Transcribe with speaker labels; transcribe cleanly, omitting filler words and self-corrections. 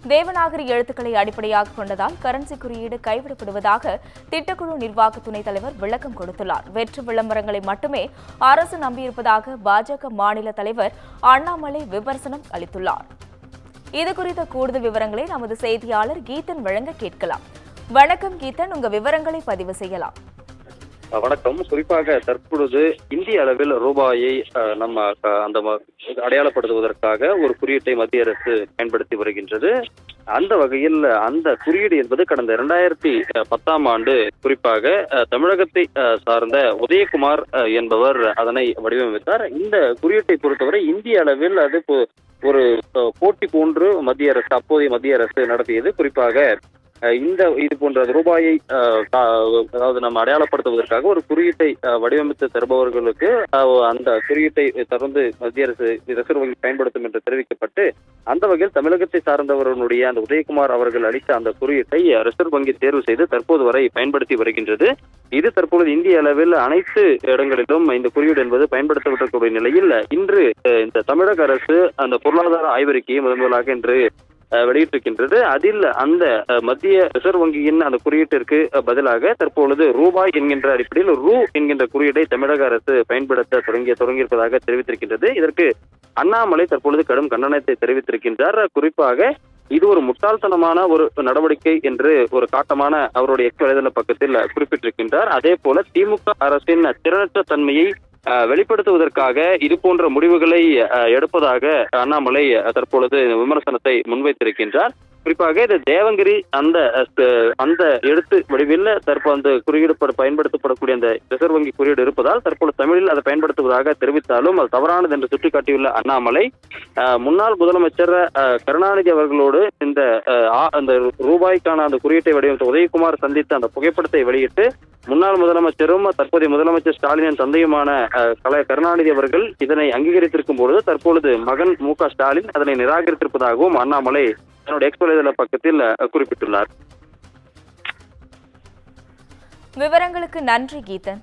Speaker 1: தேவநாகரி எழுத்துக்களை அடிப்படையாக கொண்டதால் கரன்சி குறியீடு கைவிடப்படுவதாக திட்டக்குழு நிர்வாக துணைத் தலைவர் விளக்கம் கொடுத்துள்ளார். வெற்று விளம்பரங்களை மட்டுமே அரசு நம்பியிருப்பதாக பாஜக மாநில தலைவர் அண்ணாமலை விமர்சனம் அளித்துள்ளார். இதுகுறித்த கூடுதல் விவரங்களை நமது செய்தியாளர் கீதன் வழங்க கேட்கலாம். வணக்கம் கீதன், உங்க விவரங்களை பதிவு செய்யலாம்.
Speaker 2: வணக்கம். குறிப்பாக தற்பொழுது இந்திய அளவில் ரூபாயை நம்ம அந்த அடையாளப்படுத்துவதற்காக ஒரு குறியீட்டை மத்திய அரசு பயன்படுத்தி வருகின்றது. அந்த வகையில் அந்த குறியீடு என்பது கடந்த 2010ஆம் ஆண்டு குறிப்பாக தமிழகத்தை சார்ந்த உதயகுமார் என்பவர் அதனை வடிவமைத்தார். இந்த குறியீட்டை பொறுத்தவரை இந்திய அளவில் அது ஒரு போட்டி போன்று அப்போதைய மத்திய அரசு நடத்தியது. குறிப்பாக இது போன்ற ரூபாயை அதாவது நம்ம அடையாளப்படுத்துவதற்காக ஒரு குறியீட்டை வடிவமைத்து தருபவர்களுக்கு அந்த குறியீட்டை தொடர்ந்து மத்திய அரசு ரிசர்வ் வங்கி பயன்படுத்தும் என்று தெரிவிக்கப்பட்டு, அந்த வகையில் தமிழகத்தை சார்ந்தவர்களுடைய அந்த உதயகுமார் அவர்கள் அளித்த அந்த குறியீட்டை ரிசர்வ் வங்கி தேர்வு செய்து தற்போது வரை பயன்படுத்தி வருகின்றது. இது தற்பொழுது இந்திய அளவில் அனைத்து இடங்களிலும் இந்த குறியீடு என்பது பயன்படுத்தப்பட்டிருக்கக்கூடிய நிலையில் இன்று இந்த தமிழக அரசு அந்த பொருளாதார ஆய்வறிக்கையை முதன்முதலாக இன்று வெளியிட்டிருக்கின்றது. அதில் அந்த மத்திய ரிசர்வ் வங்கியின் அந்த குறியீட்டிற்கு பதிலாக தற்பொழுது ரூபாய் என்கின்ற அடிப்படையில் ரூ என்கின்ற குறியீட்டை தமிழக அரசு பயன்படுத்த தொடங்கியிருப்பதாக தெரிவித்திருக்கின்றது. இதற்கு அண்ணாமலை தற்பொழுது கடும் கண்டனத்தை தெரிவித்திருக்கின்றார். குறிப்பாக இது ஒரு முட்டாள்தனமான ஒரு நடவடிக்கை என்று ஒரு காட்டமான அவருடைய எக்ஸ் வலைதள பக்கத்தில் குறிப்பிட்டிருக்கின்றார். அதே போல திமுக அரசின் திறனற்ற தன்மையை வெளிப்படுத்துவதற்காக இது போன்ற முடிவுகளை எடுப்பதாக அண்ணாமலை தற்பொழுது விமர்சனத்தை முன்வைத்திருக்கின்றார். குறிப்பாக இது தேவங்கிரி அந்த எழுத்து வடிவில் தற்போது குறியீடு பயன்படுத்தப்படக்கூடிய அந்த ரிசர்வ் வங்கி குறியீடு இருப்பதால் தற்போது தமிழில் அதை பயன்படுத்துவதாக தெரிவித்தாலும் அது தவறானது என்று சுட்டிக்காட்டியுள்ள அண்ணாமலை முன்னாள் முதலமைச்சர் கருணாநிதி அவர்களோடு இந்த ரூபாய்க்கான அந்த குறியீட்டை வடிவமைத்த உதயகுமார் சந்தித்த அந்த புகைப்படத்தை வெளியிட்டு முன்னாள் முதலமைச்சரும் தற்போதைய முதலமைச்சர் ஸ்டாலினின் தந்தையுமான கருணாநிதி அவர்கள் இதனை அங்கீகரித்திருக்கும் பொழுது தற்பொழுது மகன் மு.க. ஸ்டாலின் அதனை நிராகரித்திருப்பதாகவும் அண்ணாமலை தன்னுடைய எக்ஸ் வலைதள பக்கத்தில் குறிப்பிட்டுள்ளார்.
Speaker 1: விவரங்களுக்கு நன்றி கீதன்.